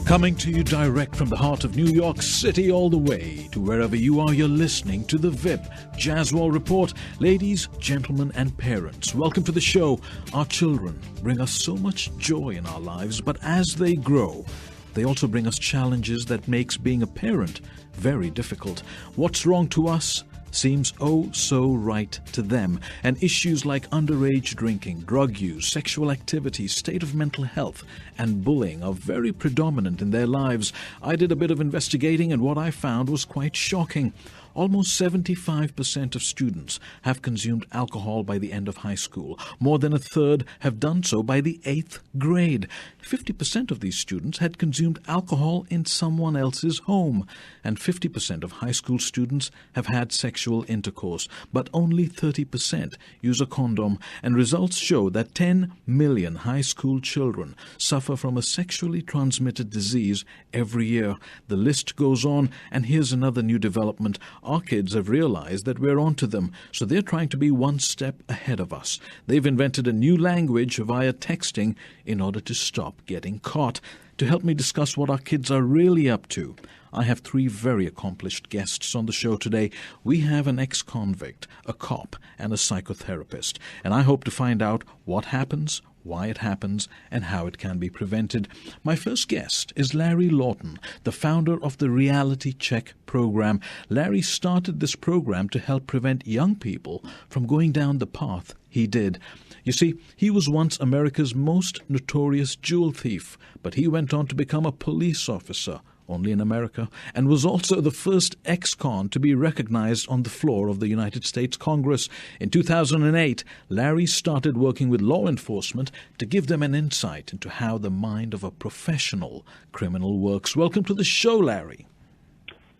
Coming to you direct from the heart of New York City all the way to wherever you are, you're listening to the Vipp Jaswal Report. Ladies, gentlemen, and parents, welcome to the show. Our children bring us so much joy in our lives, but as they grow, they also bring us challenges that makes being a parent very difficult. What's wrong to us seems oh so right to them, and issues like underage drinking, drug use, sexual activity, state of mental health, and bullying are very predominant in their lives. I did a bit of investigating, and what I found was quite shocking. Almost 75% of students have consumed alcohol by the end of high school. More than a third have done so by the 8th grade. 50% of these students had consumed alcohol in someone else's home. And 50% of high school students have had sexual intercourse. But only 30% use a condom. And results show that 10 million high school children suffer from a sexually transmitted disease every year. The list goes on, and here's another new development. Our kids have realized that we're onto them, so they're trying to be one step ahead of us. They've invented a new language via texting in order to stop getting caught. To help me discuss what our kids are really up to, I have three very accomplished guests on the show today. We have an ex-convict, a cop, and a psychotherapist, and I hope to find out what happens, why it happens, and how it can be prevented. My first guest is Larry Lawton, the founder of the Reality Check program. Larry started this program to help prevent young people from going down the path he did. You see, he was once America's most notorious jewel thief, but he went on to become a police officer, only in America, and was also the first ex-con to be recognized on the floor of the United States Congress. In 2008, Larry started working with law enforcement to give them an insight into how the mind of a professional criminal works. Welcome to the show, Larry.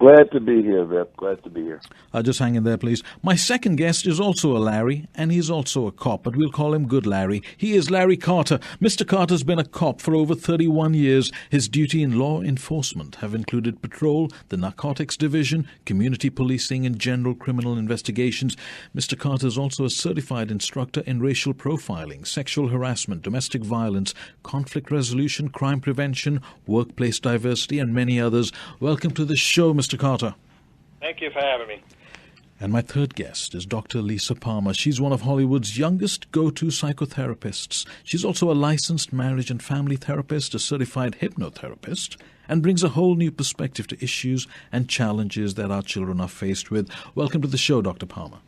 Glad to be here, Vipp. Glad to be here. Just hang in there, please. My second guest is also a Larry, and he's also a cop, but we'll call him Good Larry. He is Larry Carter. Mr. Carter's been a cop for over 31 years. His duty in law enforcement have included patrol, the narcotics division, community policing, and general criminal investigations. Mr. Carter is also a certified instructor in racial profiling, sexual harassment, domestic violence, conflict resolution, crime prevention, workplace diversity, and many others. Welcome to the show, Mr. Carter. Thank you for having me. And my third guest is Dr. Lisa Palmer. She's one of Hollywood's youngest go-to psychotherapists. She's also a licensed marriage and family therapist, a certified hypnotherapist, and brings a whole new perspective to issues and challenges that our children are faced with. Welcome to the show, Dr. Palmer.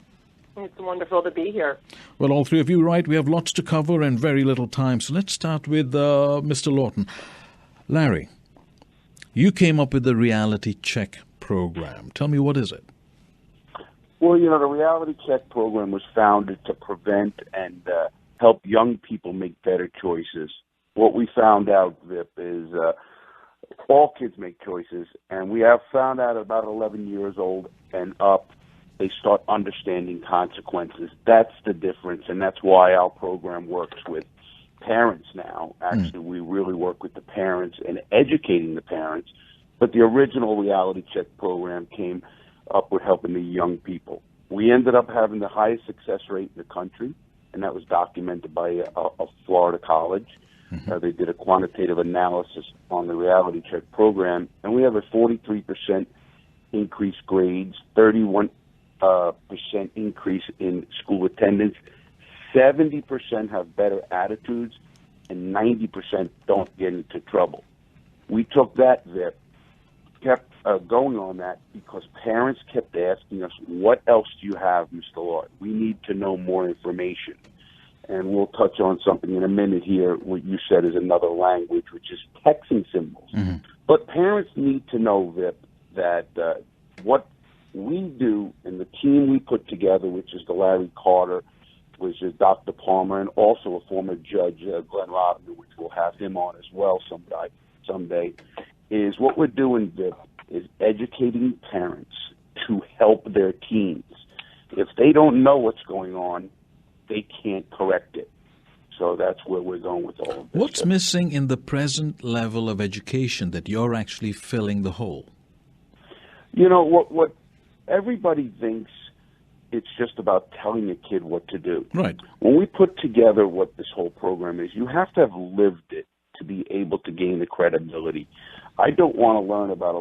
It's wonderful to be here. Well, all three of you, right? We have lots to cover and very little time. So let's start with Mr. Lawton. Larry, you came up with the Reality Check program. Tell me, what is it? Well, the Reality Check program was founded to prevent and help young people make better choices. What we found out, Vipp, is all kids make choices, and we have found out about 11 years old and up, they start understanding consequences. That's the difference, and that's why our program works with parents now. Actually, we really work with the parents and educating the parents. But the original Reality Check program came up with helping the young people. We ended up having the highest success rate in the country, and that was documented by a Florida college. They did a quantitative analysis on the Reality Check program, and we have a 43% increased grades, 31% increase in school attendance, 70% have better attitudes, and 90% don't get into trouble. We took that, Vipp, kept going on that because parents kept asking us, what else do you have, Mr. Lord? We need to know more information. And we'll touch on something in a minute here. What you said is another language, which is texting symbols. But parents need to know, Vipp, that what we do and the team we put together, which is the Larry Carter, which is Dr. Palmer, and also a former judge, Glenn Robin, which we'll have him on as well someday, is what we're doing, Vipp, is educating parents to help their teens. If they don't know what's going on, they can't correct it. So that's where we're going with all of this. What's missing in the present level of education that you're actually filling the hole? What everybody thinks it's just about telling a kid what to do. Right. When we put together what this whole program is, you have to have lived it to be able to gain the credibility. I don't want to learn about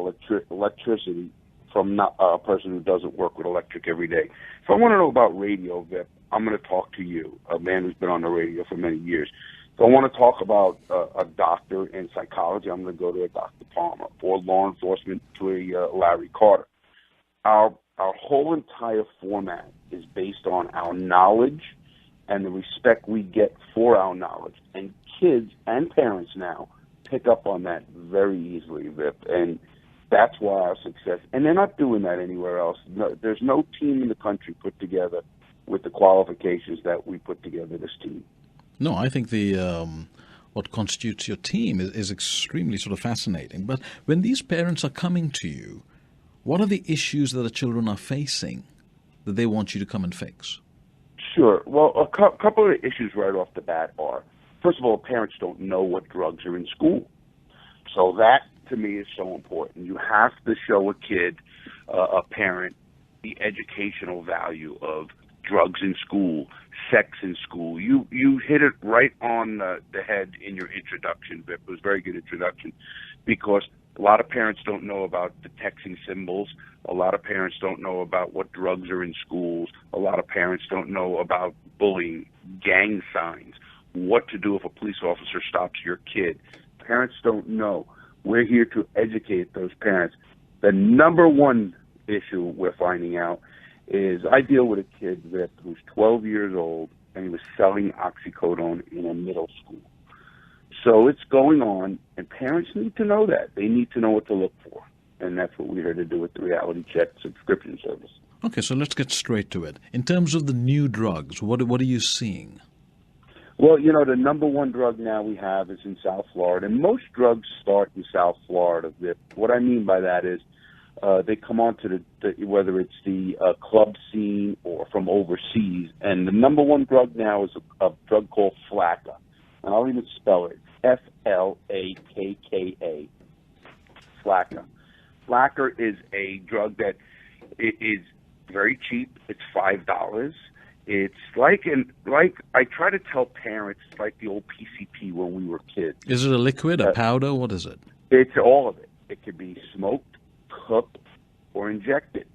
electricity from a person who doesn't work with electric every day. If I want to know about radio, Vipp, I'm going to talk to you, a man who's been on the radio for many years. If I want to talk about a doctor in psychology, I'm going to go to a Dr. Palmer, or law enforcement to a Larry Carter. Our whole entire format is based on our knowledge and the respect we get for our knowledge. And kids and parents now pick up on that very easily, Vipp, and that's why our success. And they're not doing that anywhere else. No, there's no team in the country put together with the qualifications that we put together this team. No, I think the what constitutes your team is extremely sort of fascinating. But when these parents are coming to you, what are the issues that the children are facing that they want you to come and fix? Sure. Well, a couple of issues right off the bat are, first of all, parents don't know what drugs are in school. So that, to me, is so important. You have to show a kid, a parent, the educational value of drugs in school, sex in school. You hit it right on the head in your introduction, Vipp. It was a very good introduction, because a lot of parents don't know about the texting symbols. A lot of parents don't know about what drugs are in schools. A lot of parents don't know about bullying, gang signs, what to do if a police officer stops your kid. Parents don't know. We're here to educate those parents. The number one issue we're finding out is, I deal with a kid who's 12 years old, and he was selling oxycodone in a middle school. So it's going on, and parents need to know that. They need to know what to look for, and that's what we're here to do with the Reality Check subscription service. Okay, so let's get straight to it. In terms of the new drugs, what are you seeing? Well, the number one drug now we have is in South Florida, and most drugs start in South Florida. What I mean by that is they come onto whether it's the club scene or from overseas, and the number one drug now is a drug called Flakka. And I'll even spell it, Flakka. Flakka. Flakka is a drug that is very cheap. It's $5. It's like I try to tell parents, it's like the old PCP when we were kids. Is it a liquid, a powder? What is it? It's all of it. It could be smoked, cooked, or injected.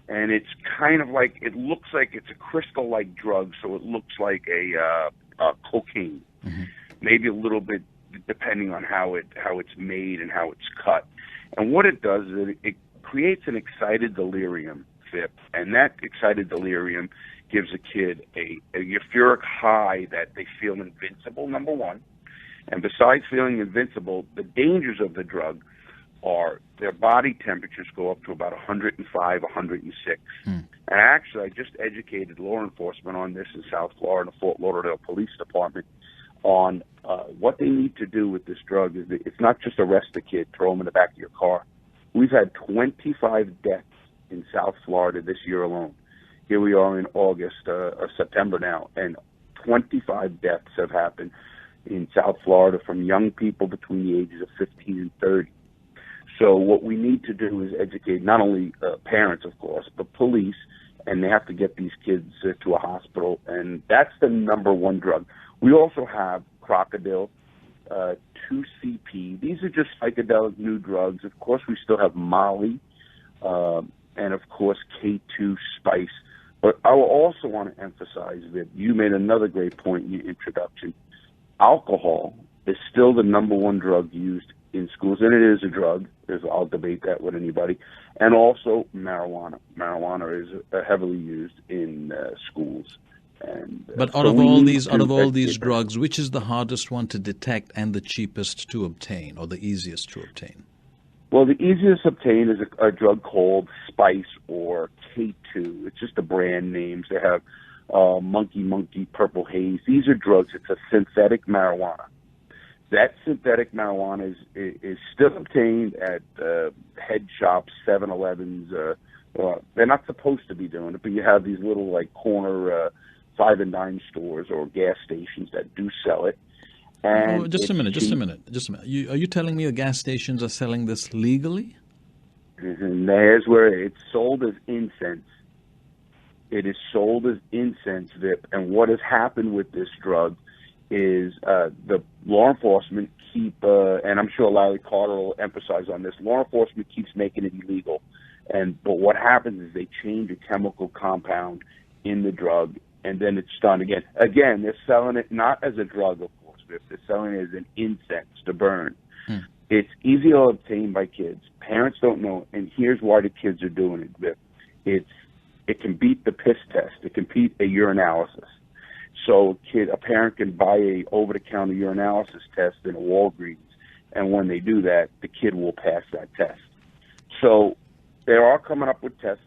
And it's kind of like, it looks like it's a crystal-like drug, so it looks like a cocaine. Mm-hmm. Maybe a little bit, depending on how it's made and how it's cut. And what it does is it creates an excited delirium, Vipp, and that excited delirium gives a kid a euphoric high that they feel invincible, number one. And besides feeling invincible, the dangers of the drug are their body temperatures go up to about 105, 106. And actually, I just educated law enforcement on this in South Florida, Fort Lauderdale Police Department, on what they need to do with this drug. It's not just arrest a kid, throw him in the back of your car. We've had 25 deaths in South Florida this year alone. Here we are in August, or September now, and 25 deaths have happened in South Florida from young people between the ages of 15 and 30. So what we need to do is educate not only parents, of course, but police, and they have to get these kids to a hospital, and that's the number one drug. We also have Crocodile, 2CP. These are just psychedelic new drugs. Of course, we still have Molly, and of course, K2 Spice. But I also want to emphasize that you made another great point in your introduction. Alcohol is still the number one drug used in schools, and it is a drug. I'll debate that with anybody. And also marijuana. Marijuana is heavily used in schools. But out of all these drugs, which is the hardest one to detect and the cheapest to obtain, or the easiest to obtain? Well, the easiest to obtain is a drug called Spice or K2. It's just the brand names. They have Monkey, Purple Haze. These are drugs. It's a synthetic marijuana. That synthetic marijuana is still obtained at head shops, 7-Elevens. They're not supposed to be doing it, but you have these little corner 5 and dime stores or gas stations that do sell it. And just a minute. Are you telling me the gas stations are selling this legally? And there's where it's sold as incense. It is sold as incense, Vipp. And what has happened with this drug is the law enforcement keep, and I'm sure Larry Carter will emphasize on this, law enforcement keeps making it illegal. But what happens is they change a chemical compound in the drug, and then it's done again. Again, they're selling it not as a drug, of course, but they're selling it as an incense to burn. It's easy to obtain by kids. Parents don't know, and here's why the kids are doing it, Vipp. It can beat the piss test. It can beat a urinalysis. So a parent can buy a over-the-counter urinalysis test in a Walgreens, and when they do that, the kid will pass that test. So they are coming up with tests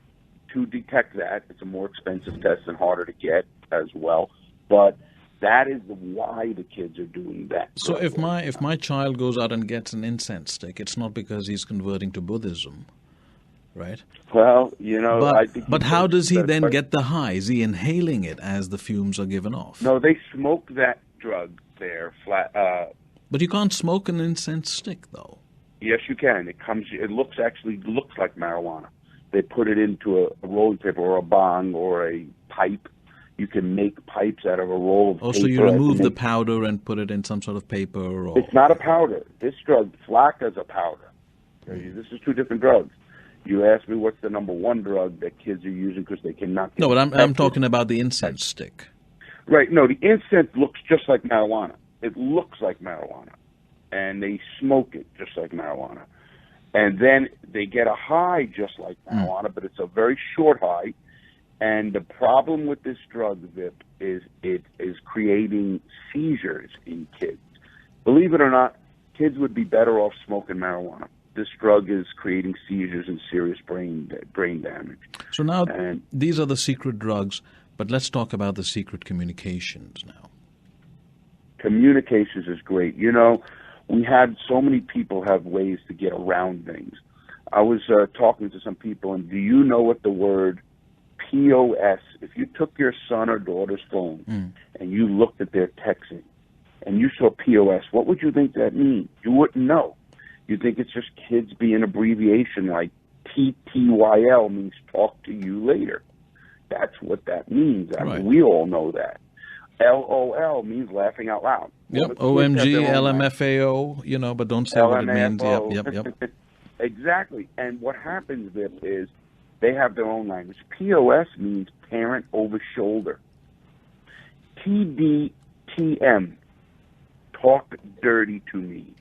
to detect that. It's a more expensive test and harder to get as well, but that is why the kids are doing that. So if my child goes out and gets an incense stick, it's not because he's converting to Buddhism, right? Well, I think. But how does he then get the high? Is he inhaling it as the fumes are given off? No, they smoke that drug there flat. But you can't smoke an incense stick, though. Yes, you can. It looks like marijuana. They put it into a rolling paper or a bong or a pipe. You can make pipes out of a roll of paper. Oh, so you remove the powder and put it in some sort of paper? Or... It's not a powder. This drug, Flak, is a powder. This is two different drugs. You asked me what's the number one drug that kids are using because they cannot get. No, but I'm talking about the incense stick. Right. No, the incense looks just like marijuana. It looks like marijuana. And they smoke it just like marijuana. And then they get a high just like marijuana, but it's a very short high. And the problem with this drug, Vipp, is it is creating seizures in kids. Believe it or not, kids would be better off smoking marijuana. This drug is creating seizures and serious brain damage. So now these are the secret drugs, but let's talk about the secret communications now. Communications is great. We had so many people have ways to get around things. I was talking to some people, and do you know what the word POS, if you took your son or daughter's phone and you looked at their texting and you saw POS, what would you think that means? You wouldn't know. You think it's just kids being abbreviation like TTYL means talk to you later. That's what that means. I mean, we all know that. LOL means laughing out loud. Yep, OMG, LMFAO, but don't say what it means. Yep. Exactly. And what happens, Vipp, is they have their own language. POS means parent over shoulder. TDTM, talk dirty to me.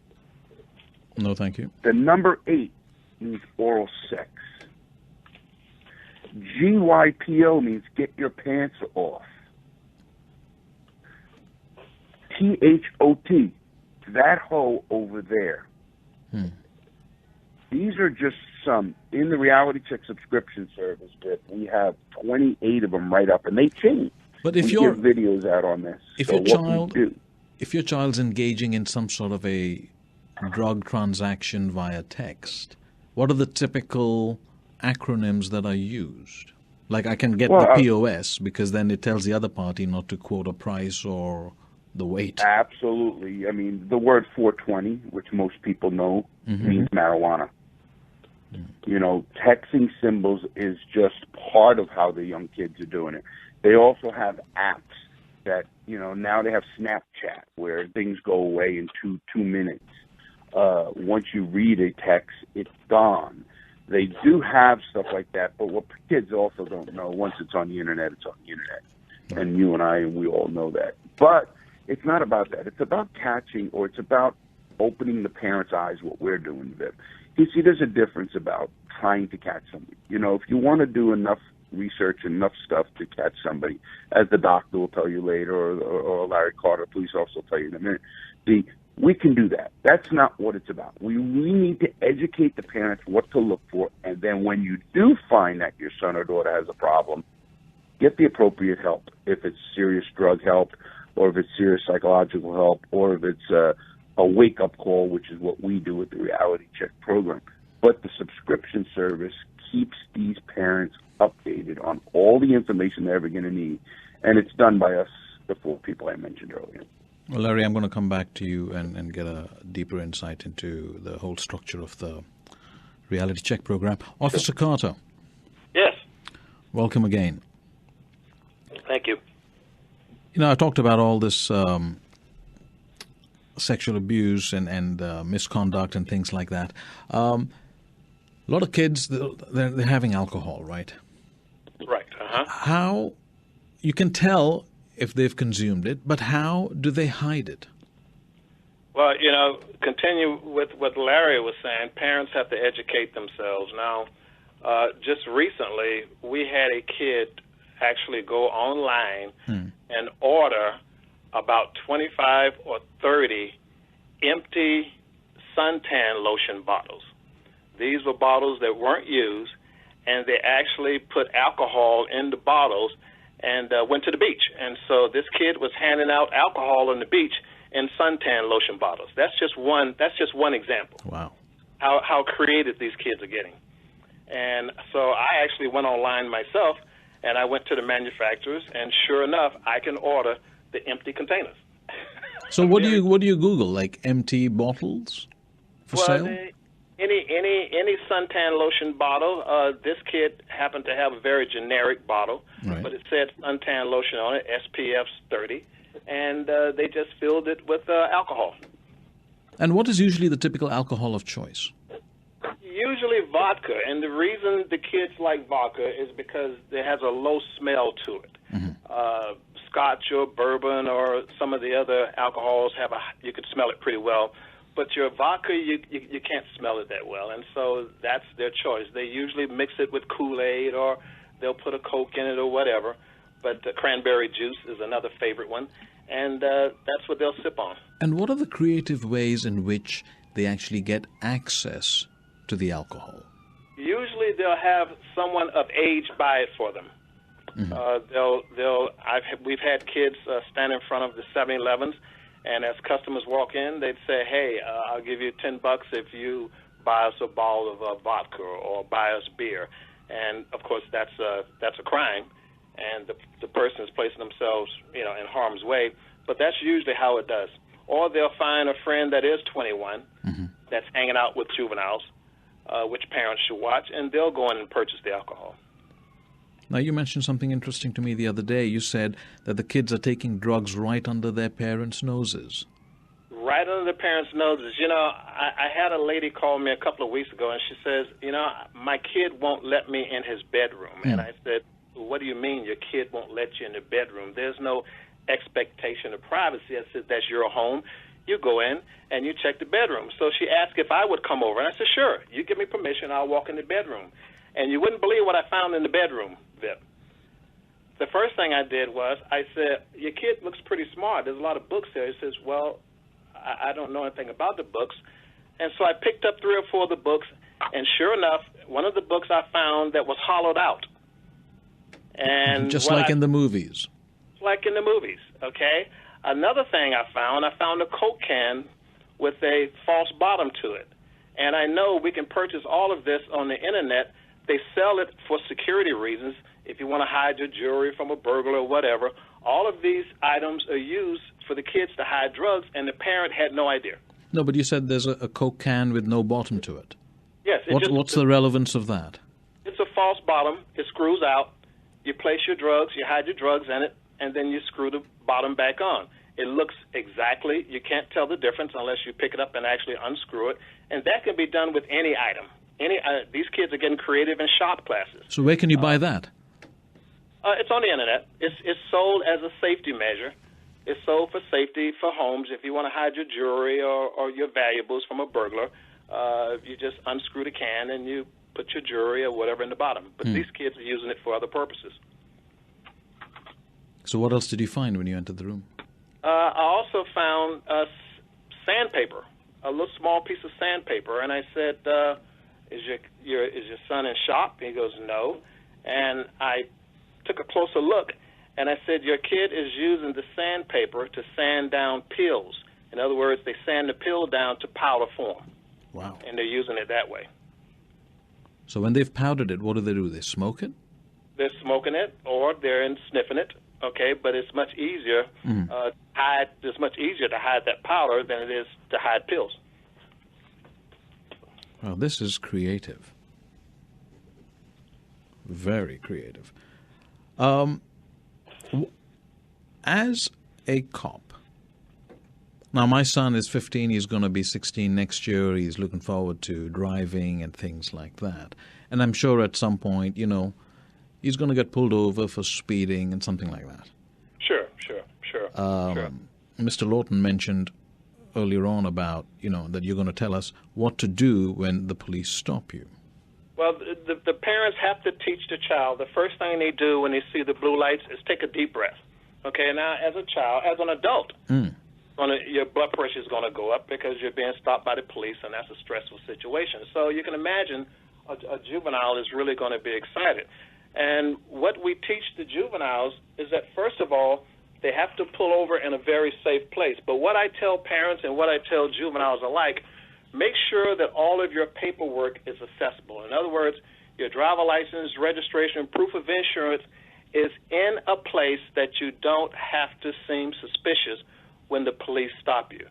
No, thank you. The number 8 means oral sex. GYPO means get your pants off. THOT, that hoe over there. These are just some. In the Reality Check subscription service, Vipp, we have 28 of them right up, and they change. But if we your give videos out on this, if your child's engaging in some sort of a drug transaction via text, what are the typical acronyms that are used? Like I can get the POS because then it tells the other party not to quote a price or the weight. Absolutely. I mean, the word 420, which most people know, means marijuana. Texting symbols is just part of how the young kids are doing it. They also have apps that, now they have Snapchat where things go away in two minutes. Once you read a text, it's gone. They do have stuff like that, but what kids also don't know, once it's on the internet, it's on the internet. And you and we all know that. But it's not about that. It's about catching, or it's about opening the parents' eyes, what we're doing with it. You see, there's a difference about trying to catch somebody. If you want to do enough research, enough stuff to catch somebody, as the doctor will tell you later, or Larry Carter, police officer, will tell you in a minute, we can do that. That's not what it's about. We need to educate the parents what to look for, and then when you do find that your son or daughter has a problem, get the appropriate help. If it's serious drug help, or if it's serious psychological help, or if it's a wake-up call, which is what we do with the Reality Check program. But the subscription service keeps these parents updated on all the information they're ever going to need, and it's done by us, the 4 people I mentioned earlier. Well, Larry, I'm going to come back to you and get a deeper insight into the whole structure of the Reality Check program. Officer Carter. Yes. Welcome again. Thank you. I talked about all this sexual abuse and misconduct and things like that. A lot of kids, they're having alcohol, right? Right. How you can tell if they've consumed it, but how do they hide it? Well, continue with what Larry was saying. Parents have to educate themselves. Now, just recently, we had a kid actually go online and order about 25 or 30 empty suntan lotion bottles. These were bottles that weren't used, and they actually put alcohol in the bottles and went to the beach. And so this kid was handing out alcohol on the beach in suntan lotion bottles. That's just one example. Wow. How creative these kids are getting. And so I actually went online myself, and I went to the manufacturers, and sure enough, I can order the empty containers. So what do you Google, like empty bottles for sale? Any suntan lotion bottle. This kid happened to have a very generic bottle, right, but it said suntan lotion on it, SPF 30, and they just filled it with alcohol. And what is usually the typical alcohol of choice? Usually vodka, and the reason the kids like vodka is because it has a low smell to it. Scotch or bourbon or some of the other alcohols you could smell it pretty well, but your vodka you can't smell it that well, and so that's their choice. They usually mix it with Kool-Aid or they'll put a Coke in it or whatever, but cranberry juice is another favorite one, and that's what they'll sip on. And what are the creative ways in which they actually get access to the alcohol? Usually they'll have someone of age buy it for them. We've had kids stand in front of the 7-Elevens, and as customers walk in, they'd say, "Hey, I'll give you $10 if you buy us a bottle of vodka or buy us beer." And of course, that's a crime, and the person is placing themselves, in harm's way. But that's usually how it does. Or they'll find a friend that is 21 that's hanging out with juveniles, which parents should watch, and they'll go in and purchase the alcohol. Now, you mentioned something interesting to me the other day. You said that the kids are taking drugs right under their parents' noses. Right under their parents' noses. I had a lady call me a couple of weeks ago, and she says, my kid won't let me in his bedroom. And I said, what do you mean your kid won't let you in the bedroom? There's no expectation of privacy. I said, that's your home. You go in and you check the bedroom. So she asked if I would come over, and I said, sure. You give me permission, I'll walk in the bedroom. And you wouldn't believe what I found in the bedroom, Vipp. The first thing I did was I said, your kid looks pretty smart. There's a lot of books there. He says, well, I don't know anything about the books. And so I picked up 3 or 4 of the books, and sure enough, one of the books I found that was hollowed out. And just like in the movies. Like in the movies, okay? Another thing I found a Coke can with a false bottom to it. And I know we can purchase all of this on the Internet. They sell it for security reasons. If you want to hide your jewelry from a burglar or whatever, all of these items are used for the kids to hide drugs, and the parent had no idea. No, but you said there's a Coke can with no bottom to it. Yes. What's the relevance of that? It's a false bottom. It screws out. You place your drugs, you hide your drugs in it, and then you screw the bottom back on. It looks exactly, you can't tell the difference unless you pick it up and actually unscrew it, and that can be done with any item. These kids are getting creative in shop classes. So where can you buy that? It's on the Internet. It's sold as a safety measure. It's sold for safety for homes. If you want to hide your jewelry or your valuables from a burglar, you just unscrew the can and you put your jewelry or whatever in the bottom. But these kids are using it for other purposes. So what else did you find when you entered the room? I also found sandpaper, a little small piece of sandpaper, and I said, is your son in shop? And he goes, no. And I took a closer look, and I said, your kid is using the sandpaper to sand down pills. In other words, they sand the pill down to powder form. Wow. And they're using it that way. So when they've powdered it, what do? They smoke it? They're smoking it, or they're sniffing it. Okay, but it's much easier to hide. It's much easier to hide that powder than it is to hide pills. Well, this is creative. Very creative. As a cop, Now, my son is 15. He's going to be 16 next year. He's looking forward to driving and things like that. And I'm sure at some point, he's going to get pulled over for speeding and something like that. Sure. Mr. Lawton mentioned earlier on about, that you're going to tell us what to do when the police stop you. Well, the parents have to teach the child. The first thing they do when they see the blue lights is take a deep breath. Okay, now as a child, as an adult, your blood pressure is going to go up because you're being stopped by the police, and that's a stressful situation. So you can imagine a juvenile is really going to be excited. And what we teach the juveniles is that, first of all, they have to pull over in a very safe place. But what I tell parents and what I tell juveniles alike, make sure that all of your paperwork is accessible. In other words, your driver license, registration, proof of insurance is in a place that you don't have to seem suspicious when the police stop you.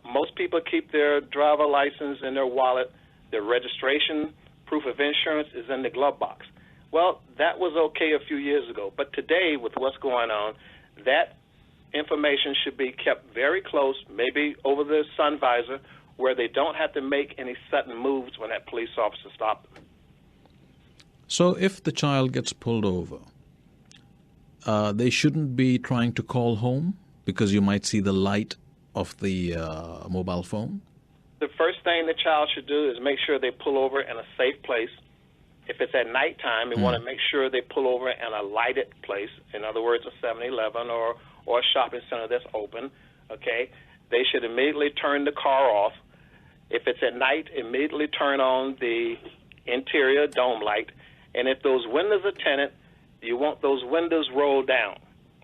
Most people keep their driver license in their wallet. Their registration, proof of insurance is in the glove box. Well, that was okay a few years ago. But today, with what's going on, that information should be kept very close, maybe over the sun visor, where they don't have to make any sudden moves when that police officer stops them. So if the child gets pulled over, they shouldn't be trying to call home because you might see the light of the mobile phone? The first thing the child should do is make sure they pull over in a safe place. If it's at nighttime, you want to make sure they pull over in a lighted place. In other words, a 7-Eleven or a shopping center that's open. Okay, they should immediately turn the car off. If it's at night, immediately turn on the interior dome light. And if those windows are tinted, you want those windows rolled down.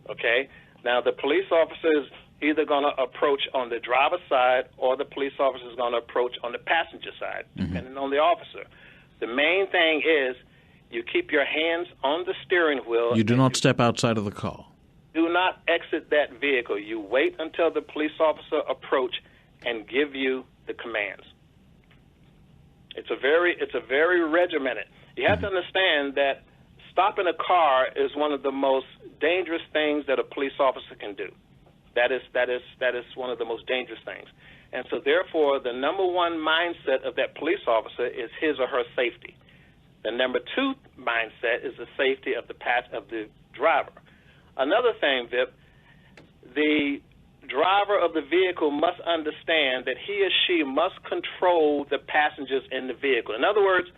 Okay? Now, the police officer is either going to approach on the driver's side or the police officer is going to approach on the passenger side, depending on the officer. The main thing is you keep your hands on the steering wheel. You do not step outside of the car. Do not exit that vehicle. You wait until the police officer approach and give you the commands. It's a very regimented. You have to understand that stopping a car is one of the most dangerous things that a police officer can do. That is one of the most dangerous things. And so therefore, the number one mindset of that police officer is his or her safety. The number two mindset is the safety of the driver. Another thing, Vipp, the driver of the vehicle must understand that he or she must control the passengers in the vehicle. In other words,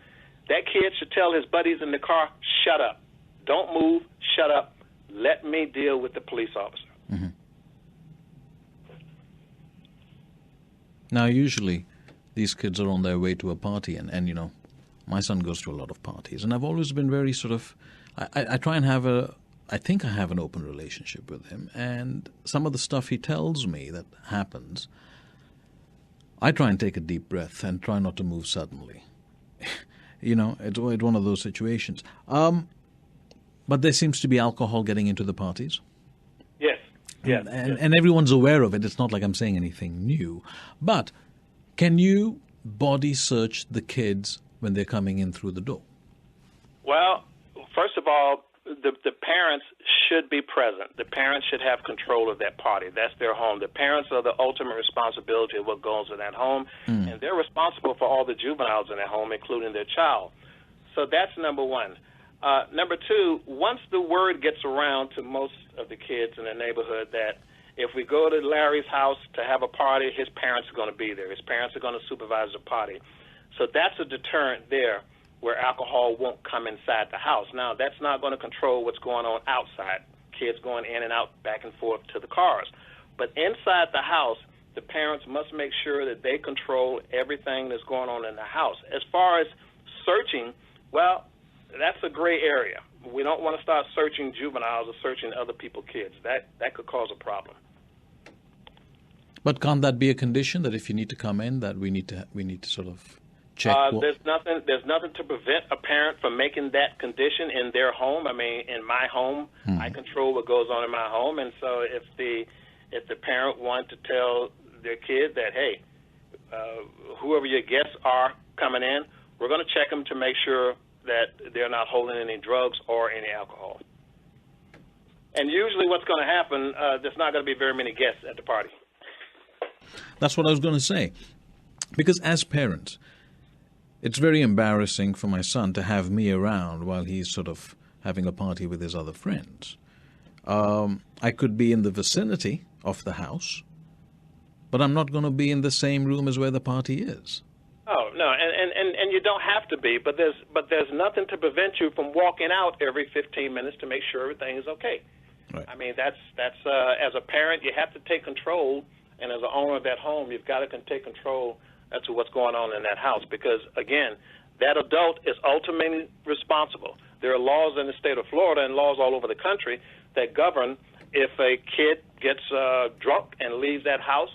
that kid should tell his buddies in the car, shut up. Don't move, shut up. Let me deal with the police officer. Mm-hmm. Now, usually, these kids are on their way to a party, and my son goes to a lot of parties, and I've always been very sort of, I try and I think I have an open relationship with him, and some of the stuff he tells me that happens, I try and take a deep breath and try not to move suddenly. It's one of those situations. But there seems to be alcohol getting into the parties. Yes. Yes. And everyone's aware of it. It's not like I'm saying anything new. But can you body search the kids when they're coming in through the door? Well, first of all, the parents should be present. The parents should have control of that party. That's their home. The parents are the ultimate responsibility of what goes in that home, and they're responsible for all the juveniles in that home, including their child. So that's number one. Number two, once the word gets around to most of the kids in the neighborhood that if we go to Larry's house to have a party, his parents are going to be there. His parents are going to supervise the party. So that's a deterrent there where alcohol won't come inside the house. Now, that's not going to control what's going on outside, kids going in and out, back and forth to the cars. But inside the house, the parents must make sure that they control everything that's going on in the house. As far as searching, well, that's a gray area. We don't want to start searching juveniles or searching other people's kids. That could cause a problem. But can't that be a condition that if you need to come in, that we need to sort of check? There's nothing to prevent a parent from making that condition in their home. I mean, in my home, I control what goes on in my home, and so if the parent wants to tell their kid that, hey, whoever your guests are coming in, we're going to check them to make sure that they're not holding any drugs or any alcohol. And usually what's going to happen, there's not going to be very many guests at the party. That's what I was going to say. Because as parents, it's very embarrassing for my son to have me around while he's sort of having a party with his other friends. I could be in the vicinity of the house, but I'm not going to be in the same room as where the party is. Oh, no, and you don't have to be, but there's nothing to prevent you from walking out every 15 minutes to make sure everything is okay. Right. I mean, that's as a parent, you have to take control, and as an owner of that home, you've got to take control as to what's going on in that house, because, again, that adult is ultimately responsible. There are laws in the state of Florida and laws all over the country that govern if a kid gets drunk and leaves that house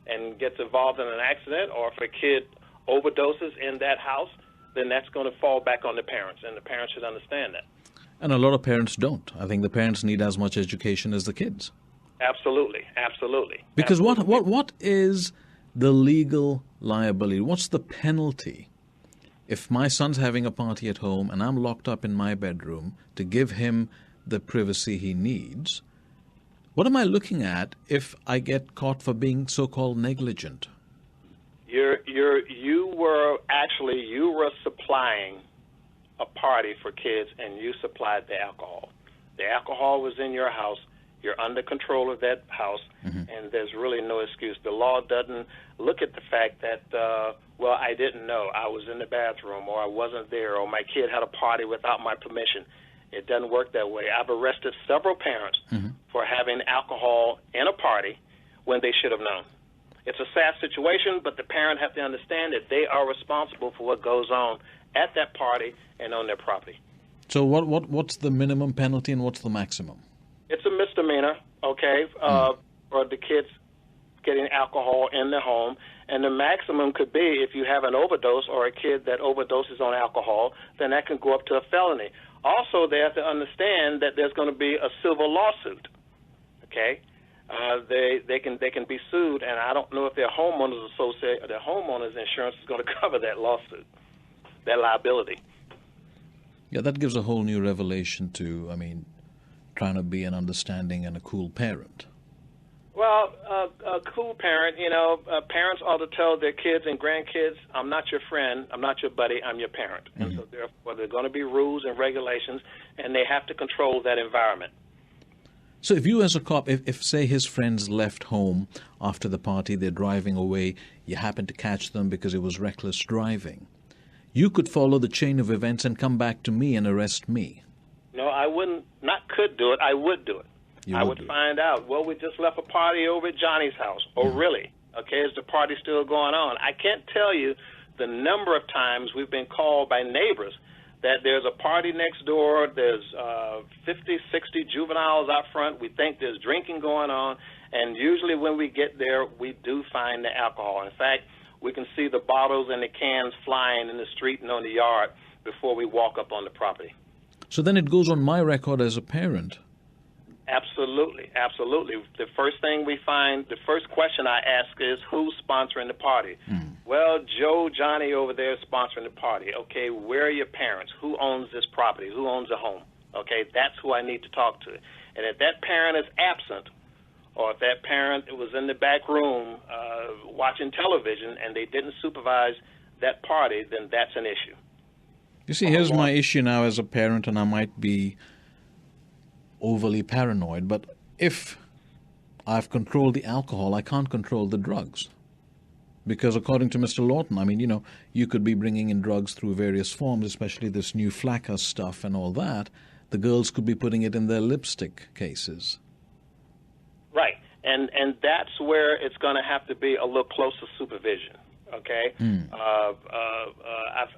and gets involved in an accident, or if a kid overdoses in that house, then that's going to fall back on the parents, and the parents should understand that. And a lot of parents don't. I think the parents need as much education as the kids. Absolutely, absolutely. Because absolutely. what is the legal liability? What's the penalty if my son's having a party at home and I'm locked up in my bedroom to give him the privacy he needs? What am I looking at if I get caught for being so-called negligent? You were supplying a party for kids, and you supplied the alcohol. The alcohol was in your house. You're under control of that house, and there's really no excuse. The law doesn't look at the fact that, I didn't know. I was in the bathroom, or I wasn't there, or my kid had a party without my permission. It doesn't work that way. I've arrested several parents for having alcohol in a party when they should have known. It's a sad situation, but the parent has to understand that they are responsible for what goes on at that party and on their property. So what's the minimum penalty and what's the maximum? It's a misdemeanor, okay, for the kids getting alcohol in their home. And the maximum could be if you have an overdose or a kid that overdoses on alcohol, then that can go up to a felony. Also, they have to understand that there's going to be a civil lawsuit, okay? They can be sued, and I don't know if their homeowners their homeowners insurance is going to cover that lawsuit, that liability. Yeah, that gives a whole new revelation to, trying to be an understanding and a cool parent. Well, a cool parent, parents ought to tell their kids and grandkids, I'm not your friend, I'm not your buddy, I'm your parent. And so therefore there are going to be rules and regulations, and they have to control that environment. So if you as a cop, if say his friends left home after the party, they're driving away, you happen to catch them because it was reckless driving, you could follow the chain of events and come back to me and arrest me. No, I wouldn't, not could do it, I would do it. I would find out, we just left a party over at Johnny's house. Oh, really? Okay, is the party still going on? I can't tell you the number of times we've been called by neighbors that there's a party next door, there's 50, 60 juveniles out front, we think there's drinking going on, and usually when we get there, we do find the alcohol. In fact, we can see the bottles and the cans flying in the street and on the yard before we walk up on the property. So then it goes on my record as a parent. Absolutely, absolutely. The first thing we find, the first question I ask is, who's sponsoring the party? Well, Joe, Johnny over there is sponsoring the party. Okay, where are your parents? Who owns this property? Who owns the home? Okay, that's who I need to talk to. And if that parent is absent, or if that parent was in the back room watching television and they didn't supervise that party, then that's an issue. You see, here's my issue now as a parent, and I might be overly paranoid, but if I've controlled the alcohol, I can't control the drugs. Because according to Mr. Lawton, you could be bringing in drugs through various forms, especially this new Flacker stuff and all that. The girls could be putting it in their lipstick cases. Right, and that's where it's going to have to be a little closer supervision, okay?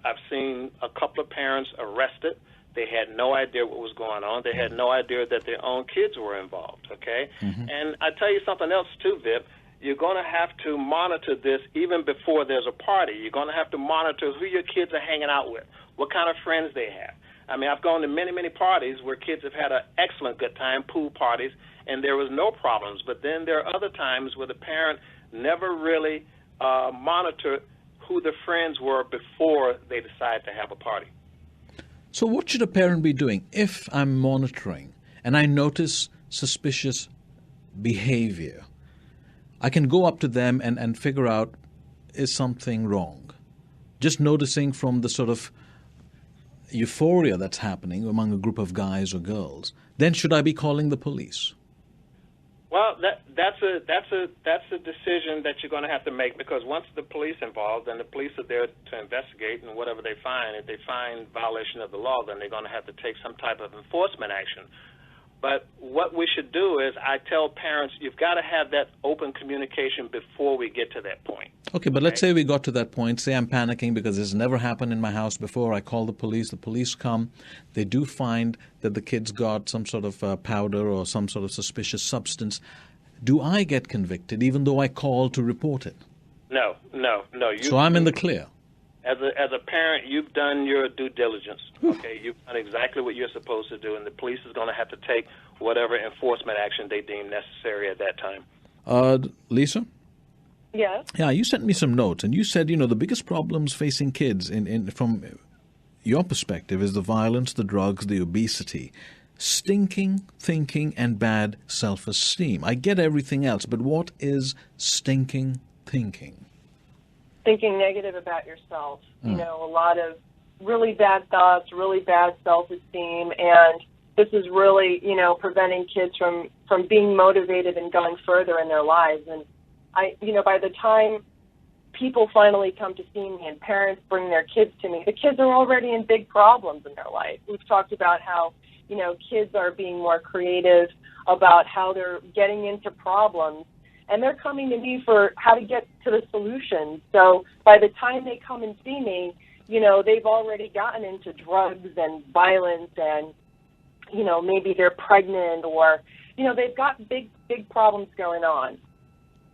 I've seen a couple of parents arrested. They had no idea what was going on. They had no idea that their own kids were involved, okay? And I tell you something else, too, Vipp. You're going to have to monitor this even before there's a party. You're going to have to monitor who your kids are hanging out with, what kind of friends they have. I've gone to many, many parties where kids have had an excellent good time, pool parties, and there was no problems. But then there are other times where the parent never really monitored who the friends were before they decided to have a party. So what should a parent be doing if I'm monitoring and I notice suspicious behavior? I can go up to them and figure out, is something wrong? Just noticing from the sort of euphoria that's happening among a group of guys or girls, then should I be calling the police? Well, that's a decision that you're going to have to make, because once the police involved, then the police are there to investigate, and whatever they find, if they find violation of the law, then they're going to have to take some type of enforcement action. But what we should do is, I tell parents, you've got to have that open communication before we get to that point. Okay, but let's say we got to that point. Say I'm panicking because this has never happened in my house before. I call the police come. They do find that the kid's got some sort of powder or some sort of suspicious substance. Do I get convicted even though I call to report it? No. So I'm in the clear. As a parent, you've done your due diligence. Okay, you've done exactly what you're supposed to do, and the police is going to have to take whatever enforcement action they deem necessary at that time. Lisa? Yes. Yeah, you sent me some notes, and you said, the biggest problems facing kids from your perspective is the violence, the drugs, the obesity, stinking thinking, and bad self-esteem. I get everything else, but what is stinking thinking? Thinking negative about yourself. A lot of really bad thoughts, really bad self-esteem, and this is really, preventing kids from being motivated and going further in their lives. And by the time people finally come to see me and parents bring their kids to me, the kids are already in big problems in their life. We've talked about how, kids are being more creative about how they're getting into problems, and they're coming to me for how to get to the solution. So by the time they come and see me, they've already gotten into drugs and violence, and, maybe they're pregnant, or, they've got big problems going on.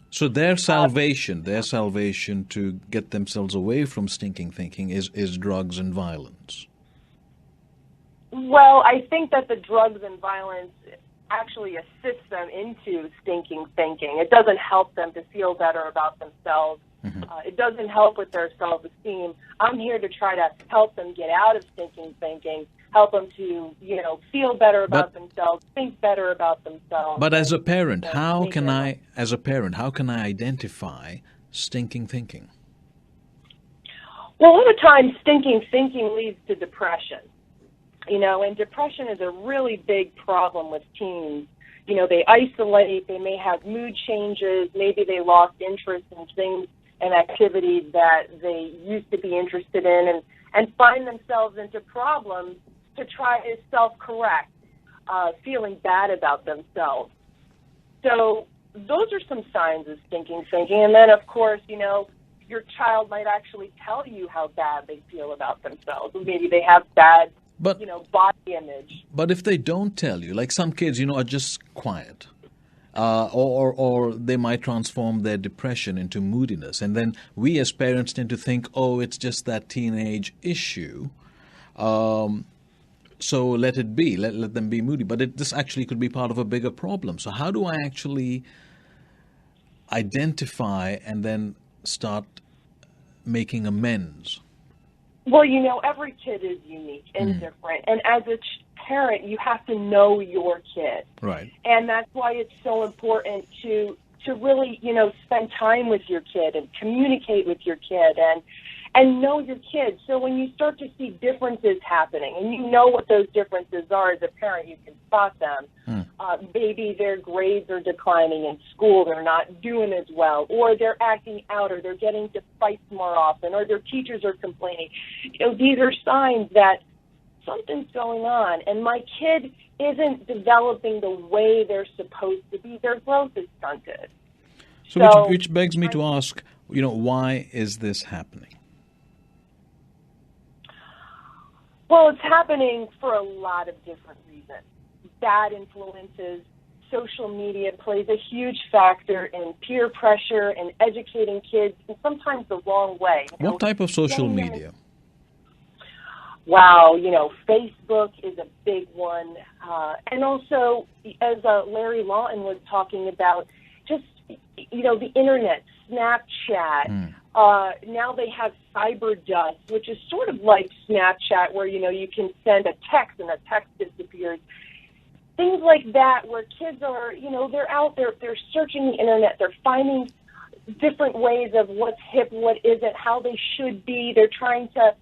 So their salvation to get themselves away from stinking thinking is drugs and violence. Well, I think that the drugs and violence actually assists them into stinking thinking. It doesn't help them to feel better about themselves. Mm-hmm. It doesn't help with their self-esteem. I'm here to try to help them get out of stinking thinking, help them to, feel better about themselves, think better about themselves. But as a parent, how can I identify stinking thinking? Well, a lot of times stinking thinking leads to depression. And depression is a really big problem with teens. They isolate, they may have mood changes, maybe they lost interest in things and activities that they used to be interested in, and find themselves into problems to try to self-correct, feeling bad about themselves. So those are some signs of stinking thinking. And then, of course, your child might actually tell you how bad they feel about themselves. Maybe they have bad body image. But if they don't tell you, like some kids, are just quiet, or they might transform their depression into moodiness, and then we as parents tend to think, oh, it's just that teenage issue, so let it be, let them be moody. But this actually could be part of a bigger problem. So how do I actually identify and then start making amends? Well, every kid is unique and different. And as a parent, you have to know your kid. Right. And that's why it's so important to really, spend time with your kid and communicate with your kid and know your kid. So when you start to see differences happening, and you know what those differences are as a parent, you can spot them. Maybe their grades are declining in school, they're not doing as well, or they're acting out, or they're getting into fights more often, or their teachers are complaining. These are signs that something's going on, and my kid isn't developing the way they're supposed to be. Their growth is stunted. So which begs me to ask, why is this happening? Well, it's happening for a lot of different reasons. Bad influences, social media plays a huge factor in peer pressure and educating kids, and sometimes the wrong way. What type of social media? Wow, Facebook is a big one. And also, as Larry Lawton was talking about, just, the internet, Snapchat. Now they have cyber dust, which is sort of like Snapchat, where, you can send a text and the text disappears. things like that, where kids are, they're out there, they're searching the internet, they're finding different ways of what's hip, what isn't, how they should be. They're trying to,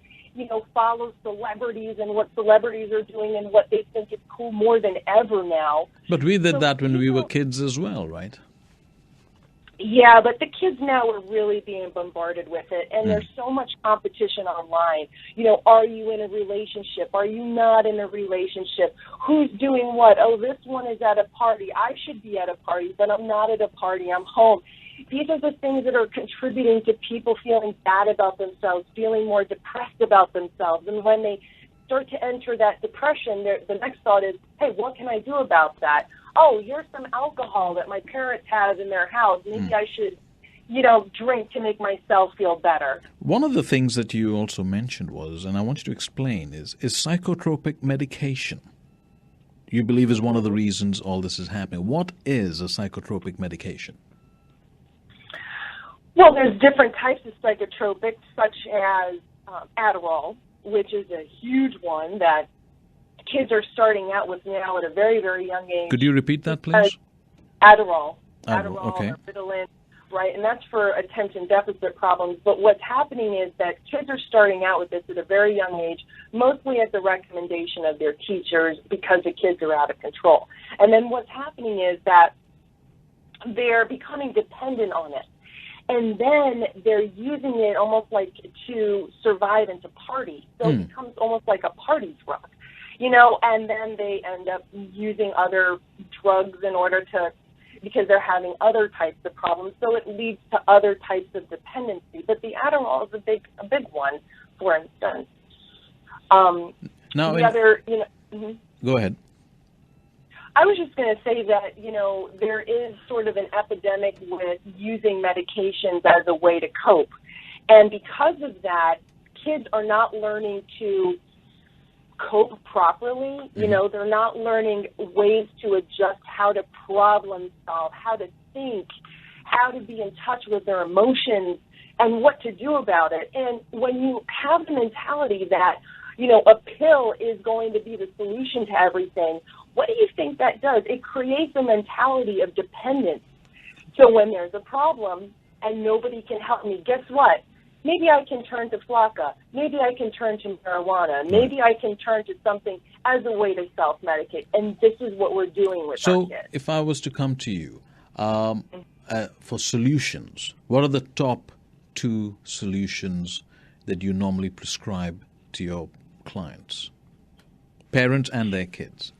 follow celebrities and what celebrities are doing and what they think is cool more than ever now. But we did that when we were kids as well, right? Yeah, but the kids now are really being bombarded with it, and there's so much competition online. Are you in a relationship? Are you not in a relationship? Who's doing what? Oh, this one is at a party. I should be at a party, but I'm not at a party. I'm home. These are the things that are contributing to people feeling bad about themselves, feeling more depressed about themselves. And when they start to enter that depression, the next thought is, hey, what can I do about that? Oh, here's some alcohol that my parents have in their house. Maybe I should, drink to make myself feel better. One of the things that you also mentioned was, and I want you to explain, is psychotropic medication. You believe is one of the reasons all this is happening. What is a psychotropic medication? Well, there's different types of psychotropics, such as Adderall, which is a huge one that kids are starting out with now at a very, very young age. Could you repeat that, please? Adderall, okay. or Ritalin, right? And that's for attention deficit problems. But what's happening is that kids are starting out with this at a very young age, mostly at the recommendation of their teachers because the kids are out of control. And then what's happening is that they're becoming dependent on it. And then they're using it almost like to survive and to party. So it becomes almost like a party drug, and then they end up using other drugs in order to, because they're having other types of problems. So it leads to other types of dependency. But the Adderall is a big one, for instance. Go ahead. I was just going to say that, there is sort of an epidemic with using medications as a way to cope. And because of that, kids are not learning to cope properly. They're not learning ways to adjust, how to problem solve, how to think, how to be in touch with their emotions, and what to do about it. And when you have the mentality that, a pill is going to be the solution to everything, what do you think that does? It creates a mentality of dependence. So when there's a problem and nobody can help me, guess what? Maybe I can turn to flakka. Maybe I can turn to marijuana. Maybe I can turn to something as a way to self-medicate. And this is what we're doing with our kids. So if I was to come to you for solutions, what are the top 2 solutions that you normally prescribe to your clients, parents and their kids?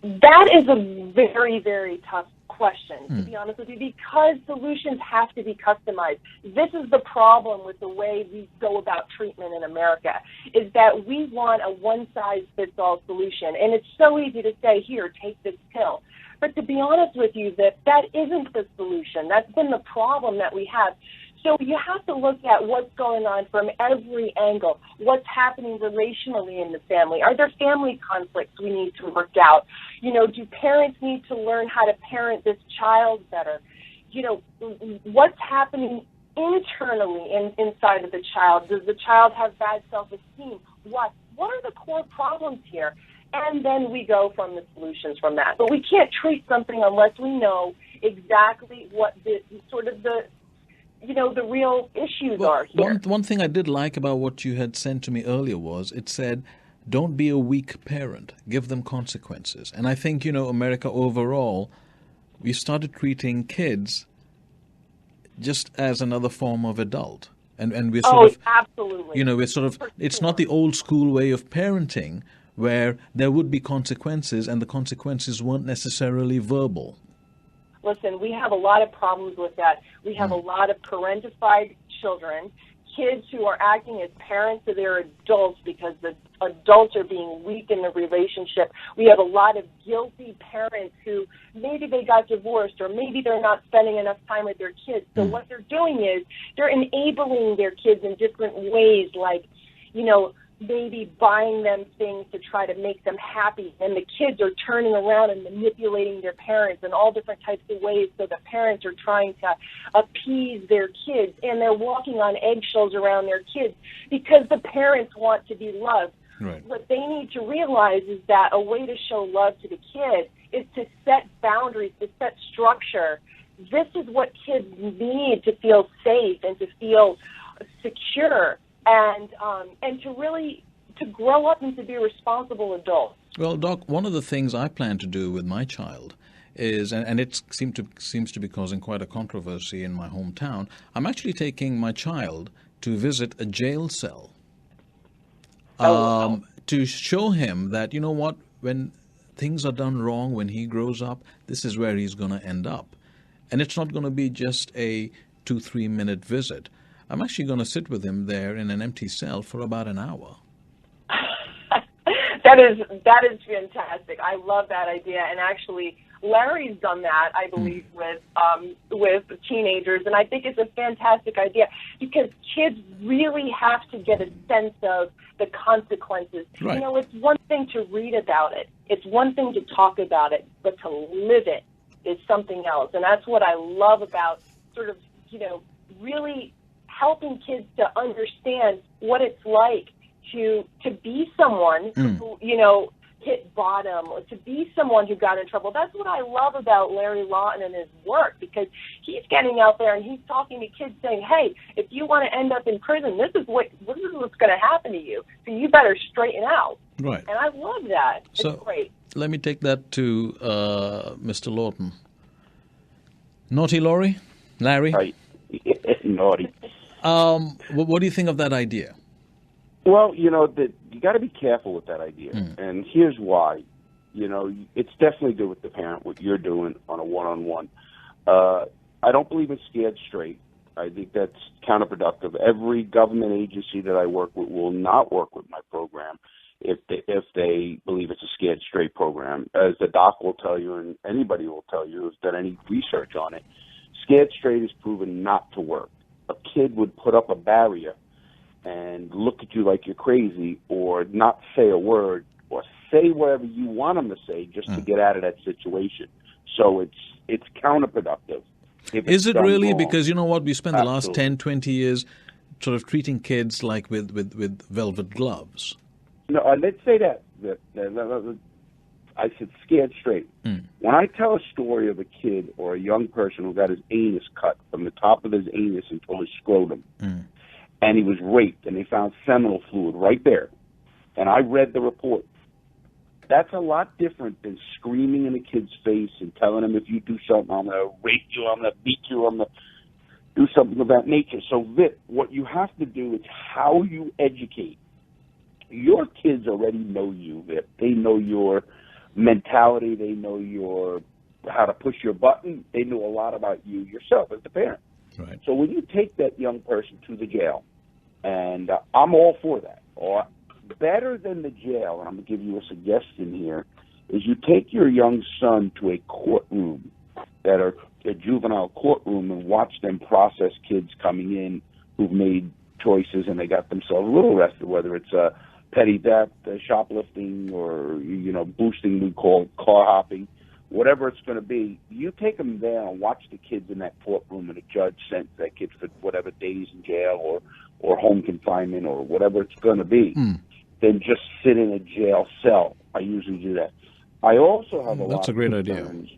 That is a very, very tough question, to be honest with you, because solutions have to be customized. This is the problem with the way we go about treatment in America, is that we want a one-size-fits-all solution. And it's so easy to say, here, take this pill. But to be honest with you, that isn't the solution. That's been the problem that we have. So you have to look at what's going on from every angle. What's happening relationally in the family? Are there family conflicts we need to work out? Do parents need to learn how to parent this child better? What's happening internally inside of the child? Does the child have bad self-esteem? What are the core problems here? And then we go from the solutions from that. But we can't treat something unless we know exactly what the real issues are here. One thing I did like about what you had sent to me earlier was it said, don't be a weak parent. Give them consequences. And I think, America overall, we started treating kids just as another form of adult. And we're sort of, absolutely. We're sort of, it's not the old school way of parenting where there would be consequences and the consequences weren't necessarily verbal. Listen, we have a lot of problems with that. We have a lot of parentified children, kids who are acting as parents to their adults because the adults are being weak in the relationship. We have a lot of guilty parents who maybe they got divorced or maybe they're not spending enough time with their kids. So what they're doing is they're enabling their kids in different ways, like, maybe buying them things to try to make them happy, and the kids are turning around and manipulating their parents in all different types of ways, so the parents are trying to appease their kids, and they're walking on eggshells around their kids because the parents want to be loved. Right. What they need to realize is that a way to show love to the kid is to set boundaries, to set structure. This is what kids need to feel safe and to feel secure, and to really to grow up and to be responsible adults. Well, Doc, one of the things I plan to do with my child is, and it seems to be causing quite a controversy in my hometown, I'm actually taking my child to visit a jail cell to show him that, you know what, when things are done wrong, when he grows up, this is where he's going to end up. And it's not going to be just a 2-3 minute visit. I'm actually going to sit with him there in an empty cell for about an hour. That is fantastic. I love that idea. And actually, Larry's done that, I believe, with teenagers, and I think it's a fantastic idea because kids really have to get a sense of the consequences. Right. You know, it's one thing to read about it. It's one thing to talk about it, but to live it is something else. And that's what I love about sort of, you know, really helping kids to understand what it's like to be someone who, you know, hit bottom, or to be someone who got in trouble. That's what I love about Larry Lawton and his work, because he's getting out there and he's talking to kids saying, hey, if you want to end up in prison, this is what's going to happen to you. So you better straighten out. Right. And I love that. So it's great. Let me take that to Mr. Lawton. Naughty Larry? Right. Naughty. What do you think of that idea? Well, you know, you got to be careful with that idea, and here's why. You know, it's definitely good with the parent, what you're doing on a one-on-one. I don't believe in scared straight. I think that's counterproductive. Every government agency that I work with will not work with my program if they believe it's a scared straight program. As the doc will tell you, and anybody will tell you who's done any research on it, scared straight is proven not to work. A kid would put up a barrier and look at you like you're crazy, or not say a word, or say whatever you want them to say just to get out of that situation. So it's counterproductive. Is it really? Wrong. Because you know what? We spent the last Absolutely. 10, 20 years sort of treating kids like with velvet gloves. No, let's say that I said scared straight. When I tell a story of a kid or a young person who got his anus cut from the top of his anus until his scrotum, and he was raped, and they found seminal fluid right there, and I read the report, that's a lot different than screaming in a kid's face and telling him, if you do something, I'm going to rape you, I'm going to beat you, I'm going to do something of that nature. So, Vipp, what you have to do is how you educate. Your kids already know you, Vipp. They know your mentality. They know how to push your button. They know a lot about you yourself as the parent. Right. So when you take that young person to the jail, and I'm all for that, or better than the jail, and I'm going to give you a suggestion here, is you take your young son to a courtroom, a juvenile courtroom, and watch them process kids coming in who've made choices and they got themselves a little arrested, whether it's petty theft, shoplifting, or, you know, boosting, we call car hopping, whatever it's going to be. You take them there and watch the kids in that courtroom, and the judge sent that kid for whatever days in jail or home confinement or whatever it's going to be, then just sit in a jail cell. I usually do that. I also have a lot of concerns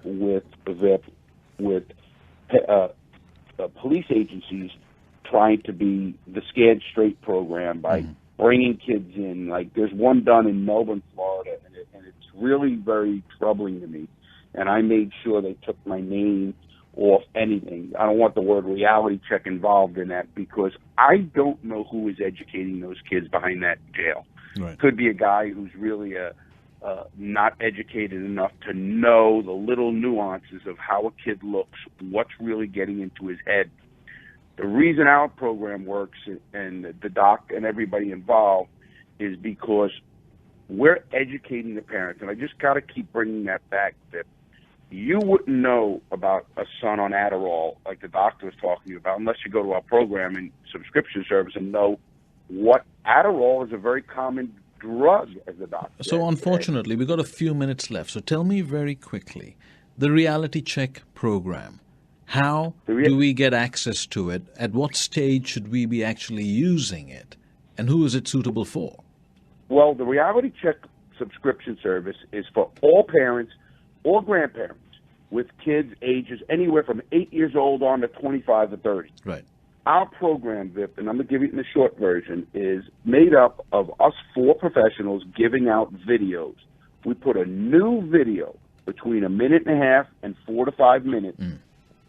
with police agencies trying to be the Scared Straight program by bringing kids in. Like, there's one done in Melbourne, Florida, and it's really very troubling to me. And I made sure they took my name off anything. I don't want the word reality check involved in that, because I don't know who is educating those kids behind that jail. Right. Could be a guy who's really not educated enough to know the little nuances of how a kid looks, what's really getting into his head. The reason our program works, and the doc and everybody involved, is because we're educating the parents. And I just got to keep bringing that back, that you wouldn't know about a son on Adderall, like the doctor was talking about, unless you go to our program and subscription service and know what Adderall is. A very common drug, as the doctor said. So unfortunately, we've got a few minutes left. So tell me very quickly, the reality check program. How do we get access to it? At what stage should we be actually using it? And who is it suitable for? Well, the Reality Check subscription service is for all parents or grandparents with kids ages anywhere from 8 years old on to 25 to 30. Right. Our program, Vipp, and I'm going to give you the short version, is made up of us 4 professionals giving out videos. We put a new video between 1.5 minutes and 4 to 5 minutes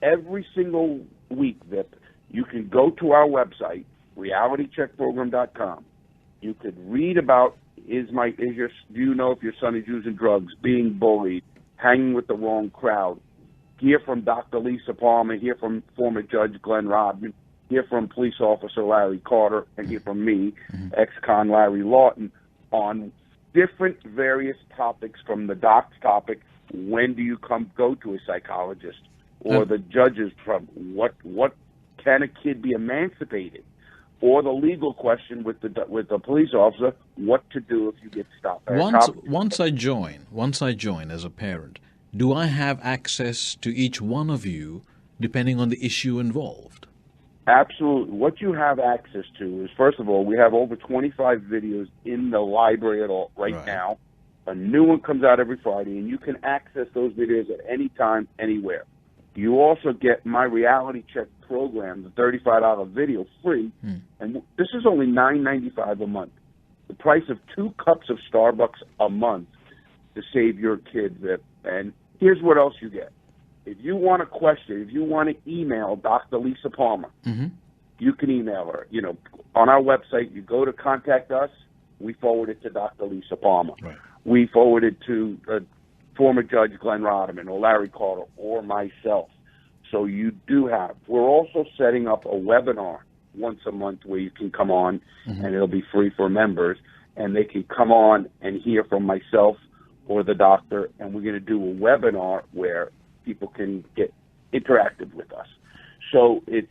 every single week, Vipp. You can go to our website, realitycheckprogram.com. You could read about do you know if your son is using drugs, being bullied, hanging with the wrong crowd, hear from Dr. Lisa Palmer, hear from former Judge Glenn Rodman, hear from police officer Larry Carter, and hear from me, ex-con Larry Lawton, on different various topics, from the doc's topic, when do you go to a psychologist, or the judges from what can a kid be emancipated, or the legal question with the police officer, what to do if you get stopped. Once I join as a parent, do I have access to each one of you depending on the issue involved? Absolutely. What you have access to is, first of all, we have over 25 videos in the library right now. A new one comes out every Friday, and you can access those videos at any time, anywhere. You also get my Reality Check program, the $35 video, free, and this is only $9.95 a month. The price of 2 cups of Starbucks a month to save your kid, Vipp. And here's what else you get. If you want a question, if you want to email Dr. Lisa Palmer, you can email her. You know, on our website, you go to Contact Us, we forward it to Dr. Lisa Palmer. Right. We forward it to former Judge Glenn Rodman or Larry Carter or myself. So you do have. We're also setting up a webinar once a month where you can come on, and it'll be free for members, and they can come on and hear from myself or the doctor, and we're going to do a webinar where people can get interactive with us. So it's,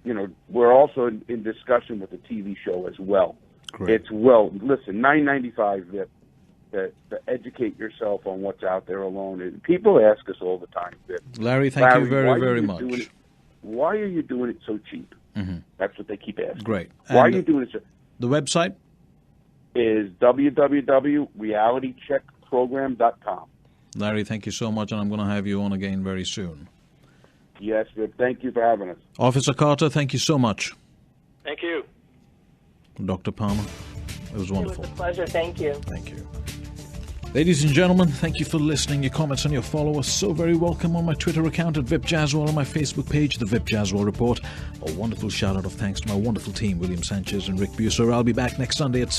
you know, we're also in discussion with the TV show as well. Great. It's, well, listen, $9.95, Vipp, to educate yourself on what's out there alone. And people ask us all the time, Vipp, Larry, thank you very, very much. Why are you doing it so cheap? That's what they keep asking. Great. Why are you doing it so cheap? The website is www.realitycheckprogram.com. Larry, thank you so much, and I'm going to have you on again very soon. Yes, Vipp. Thank you for having us. Officer Carter, thank you so much. Thank you. Dr. Palmer, it was wonderful. It was a pleasure. Thank you. Thank you. Ladies and gentlemen, thank you for listening. Your comments and your followers so very welcome on my Twitter account at Vipp Jaswal, on my Facebook page, The Vipp Jaswal Report. A wonderful shout-out of thanks to my wonderful team, William Sanchez and Rick Buser. I'll be back next Sunday at